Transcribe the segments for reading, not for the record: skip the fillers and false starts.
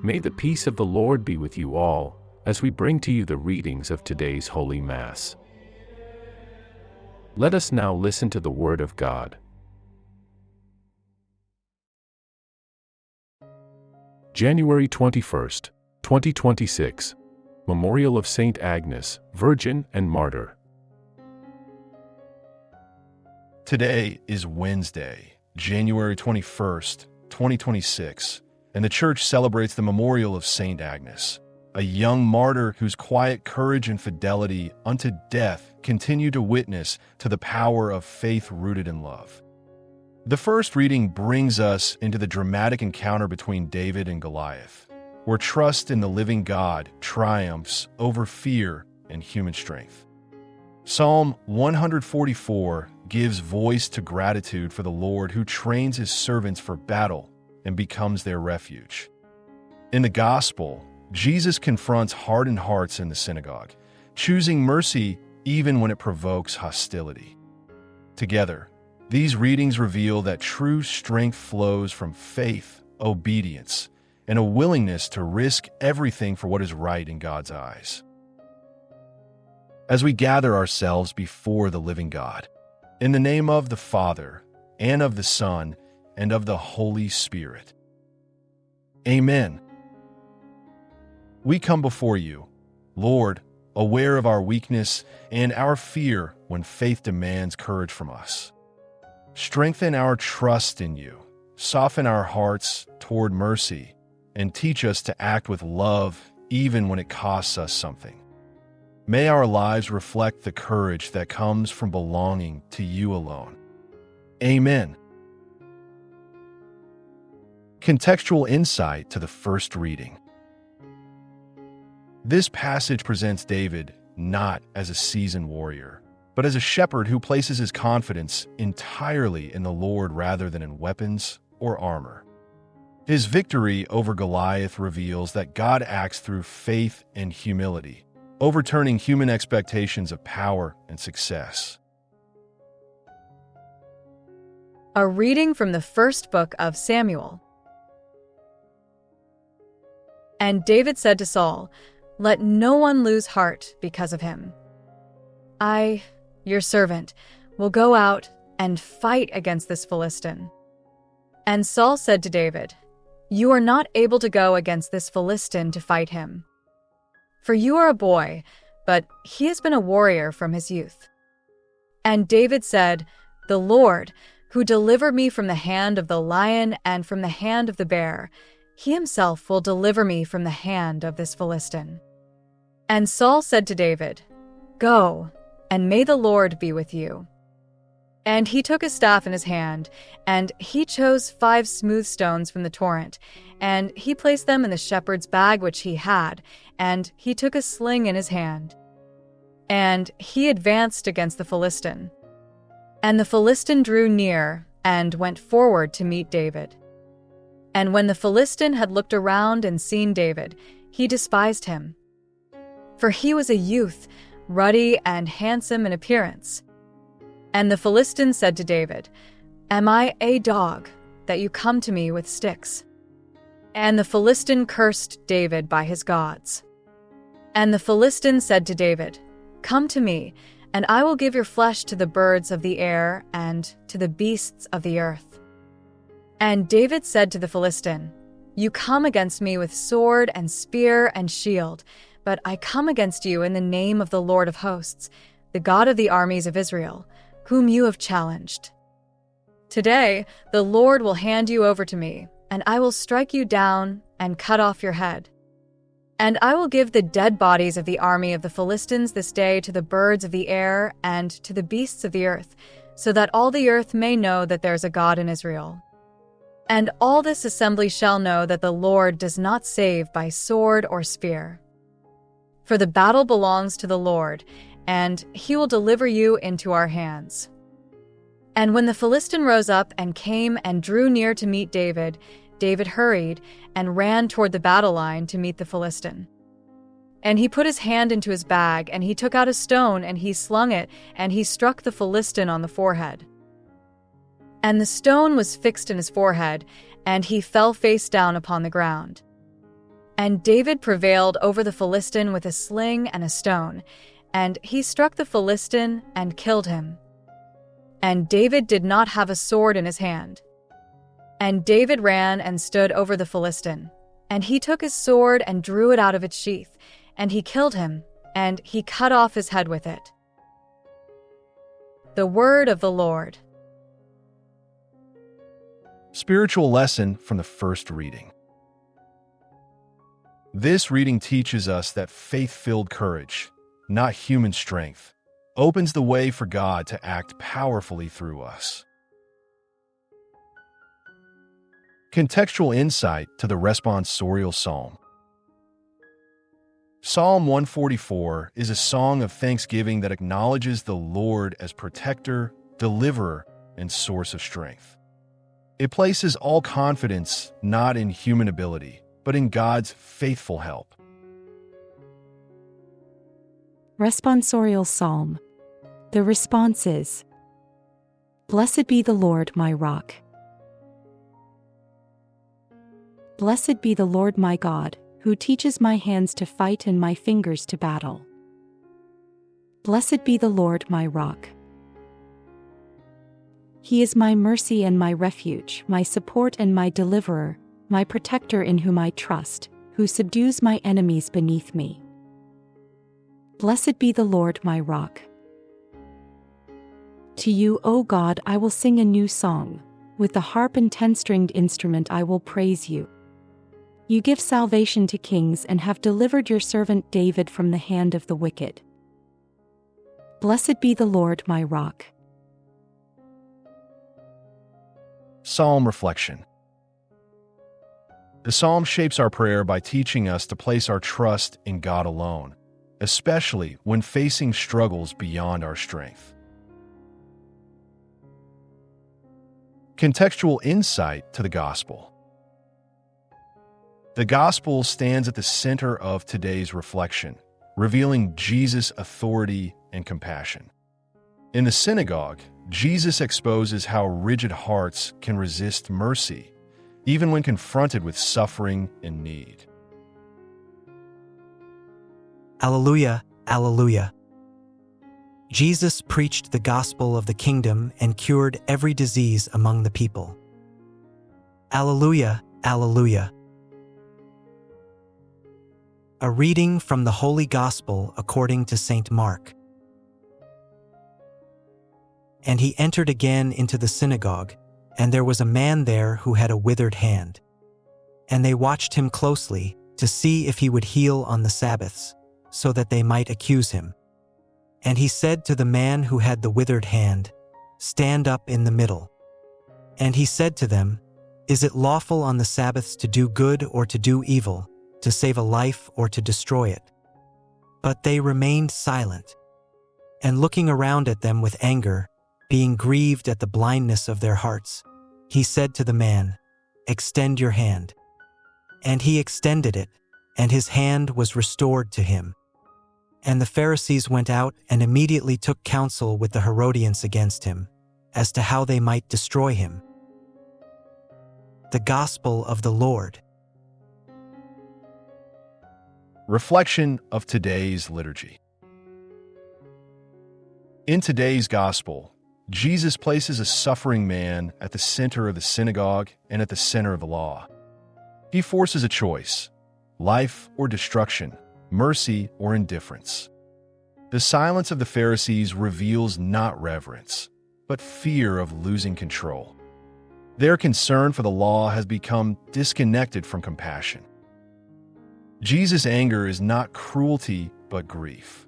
May the peace of the Lord be with you all, as we bring to you the readings of today's Holy Mass. Let us now listen to the Word of God. January 21st, 2026. Memorial of St Agnes, Virgin and Martyr. Today is Wednesday, January 21st, 2026, and the Church celebrates the memorial of St Agnes, a young martyr whose quiet courage and fidelity unto death continue to witness to the power of faith rooted in love. The first reading brings us into the dramatic encounter between David and Goliath, where trust in the living God triumphs over fear and human strength. Psalm 144 gives voice to gratitude for the Lord who trains his servants for battle and becomes their refuge. In the Gospel, Jesus confronts hardened hearts in the synagogue, choosing mercy even when it provokes hostility. Together, these readings reveal that true strength flows from faith, obedience, and a willingness to risk everything for what is right in God's eyes. As we gather ourselves before the living God, in the name of the Father, and of the Son, and of the Holy Spirit. Amen. We come before you, Lord, aware of our weakness and our fear when faith demands courage from us. Strengthen our trust in you, soften our hearts toward mercy, and teach us to act with love even when it costs us something. May our lives reflect the courage that comes from belonging to you alone. Amen. Contextual insight to the first reading. This passage presents David not as a seasoned warrior, but as a shepherd who places his confidence entirely in the Lord rather than in weapons or armor. His victory over Goliath reveals that God acts through faith and humility, overturning human expectations of power and success. A reading from the first book of Samuel. And David said to Saul, "Let no one lose heart because of him. I, your servant, will go out and fight against this Philistine." And Saul said to David, "You are not able to go against this Philistine to fight him. For you are a boy, but he has been a warrior from his youth." And David said, "The Lord, who delivered me from the hand of the lion and from the hand of the bear, he himself will deliver me from the hand of this Philistine." And Saul said to David, "Go, and may the Lord be with you." And he took his staff in his hand, and he chose 5 smooth stones from the torrent, and he placed them in the shepherd's bag which he had, and he took a sling in his hand. And he advanced against the Philistine. And the Philistine drew near and went forward to meet David. And when the Philistine had looked around and seen David, he despised him. For he was a youth, ruddy and handsome in appearance. And the Philistine said to David, "Am I a dog, that you come to me with sticks?" And the Philistine cursed David by his gods. And the Philistine said to David, "Come to me, and I will give your flesh to the birds of the air and to the beasts of the earth." And David said to the Philistine, "You come against me with sword and spear and shield, but I come against you in the name of the Lord of hosts, the God of the armies of Israel, whom you have challenged. Today the Lord will hand you over to me, and I will strike you down and cut off your head. And I will give the dead bodies of the army of the Philistines this day to the birds of the air and to the beasts of the earth, so that all the earth may know that there is a God in Israel. And all this assembly shall know that the Lord does not save by sword or spear. For the battle belongs to the Lord, and he will deliver you into our hands." And when the Philistine rose up and came and drew near to meet David, David hurried and ran toward the battle line to meet the Philistine. And he put his hand into his bag, and he took out a stone, and he slung it, and he struck the Philistine on the forehead. And the stone was fixed in his forehead, and he fell face down upon the ground. And David prevailed over the Philistine with a sling and a stone, and he struck the Philistine and killed him. And David did not have a sword in his hand. And David ran and stood over the Philistine, and he took his sword and drew it out of its sheath, and he killed him, and he cut off his head with it. The word of the Lord. Spiritual lesson from the first reading. This reading teaches us that faith-filled courage, not human strength, opens the way for God to act powerfully through us. Contextual insight to the responsorial psalm. Psalm 144 is a song of thanksgiving that acknowledges the Lord as protector, deliverer, and source of strength. It places all confidence not in human ability, but in God's faithful help. Responsorial Psalm. The response is, Blessed be the Lord my rock. Blessed be the Lord my God, who teaches my hands to fight and my fingers to battle. Blessed be the Lord my rock. He is my mercy and my refuge, my support and my deliverer, my protector in whom I trust, who subdues my enemies beneath me. Blessed be the Lord my rock. To you, O God, I will sing a new song. With the harp and 10-stringed instrument I will praise you. You give salvation to kings and have delivered your servant David from the hand of the wicked. Blessed be the Lord my rock. Psalm reflection. The psalm shapes our prayer by teaching us to place our trust in God alone, especially when facing struggles beyond our strength. Contextual insight to the Gospel. The Gospel stands at the center of today's reflection, revealing Jesus' authority and compassion. In the synagogue, Jesus exposes how rigid hearts can resist mercy, even when confronted with suffering and need. Alleluia, Alleluia. Jesus preached the gospel of the kingdom and cured every disease among the people. Alleluia, Alleluia. A reading from the Holy Gospel according to St. Mark. And he entered again into the synagogue, and there was a man there who had a withered hand. And they watched him closely to see if he would heal on the Sabbaths, so that they might accuse him. And he said to the man who had the withered hand, Stand up in the middle. And he said to them, Is it lawful on the Sabbaths to do good or to do evil, to save a life or to destroy it? But they remained silent. And looking around at them with anger, being grieved at the blindness of their hearts, he said to the man, Extend your hand. And he extended it, and his hand was restored to him. And the Pharisees went out and immediately took counsel with the Herodians against him, as to how they might destroy him. The Gospel of the Lord. Reflection of today's liturgy. In today's Gospel, Jesus places a suffering man at the center of the synagogue and at the center of the law. He forces a choice: life or destruction, mercy or indifference. The silence of the Pharisees reveals not reverence, but fear of losing control. Their concern for the law has become disconnected from compassion. Jesus' anger is not cruelty, but grief.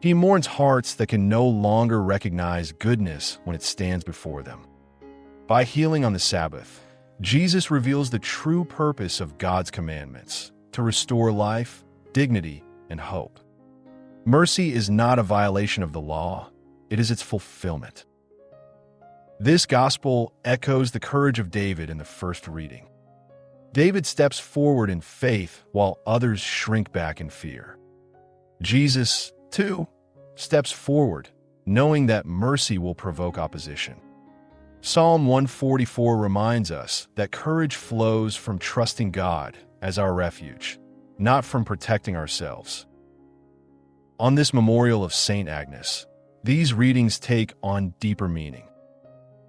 He mourns hearts that can no longer recognize goodness when it stands before them. By healing on the Sabbath, Jesus reveals the true purpose of God's commandments: to restore life, dignity, and hope. Mercy is not a violation of the law, it is its fulfillment. This gospel echoes the courage of David in the first reading. David steps forward in faith while others shrink back in fear. Jesus, too, steps forward, knowing that mercy will provoke opposition. Psalm 144 reminds us that courage flows from trusting God as our refuge, not from protecting ourselves. On this memorial of St. Agnes, these readings take on deeper meaning.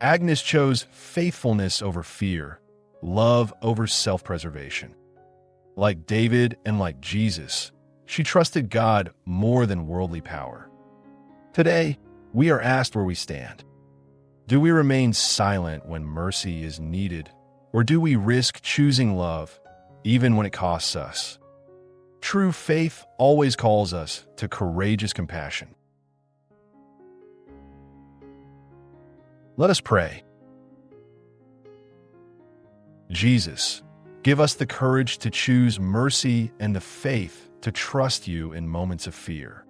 Agnes chose faithfulness over fear, love over self-preservation. Like David and like Jesus, she trusted God more than worldly power. Today, we are asked where we stand. Do we remain silent when mercy is needed, or do we risk choosing love, even when it costs us? True faith always calls us to courageous compassion. Let us pray. Jesus, give us the courage to choose mercy and the faith to trust you in moments of fear.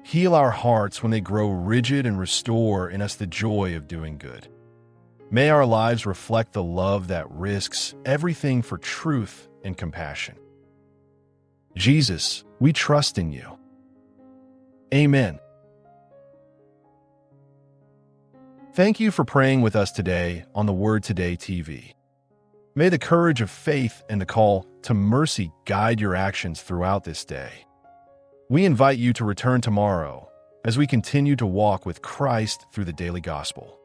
Heal our hearts when they grow rigid and restore in us the joy of doing good. May our lives reflect the love that risks everything for truth and compassion. Jesus, we trust in you. Amen. Thank you for praying with us today on the Word Today TV. May the courage of faith and the call to mercy guide your actions throughout this day. We invite you to return tomorrow as we continue to walk with Christ through the daily gospel.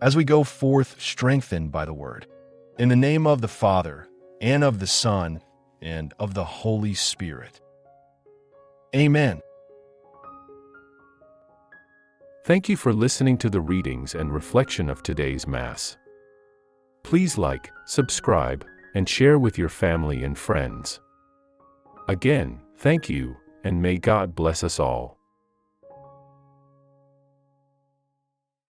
As we go forth strengthened by the Word, in the name of the Father, and of the Son, and of the Holy Spirit. Amen. Thank you for listening to the readings and reflection of today's Mass. Please like, subscribe, and share with your family and friends. Again, thank you, and may God bless us all.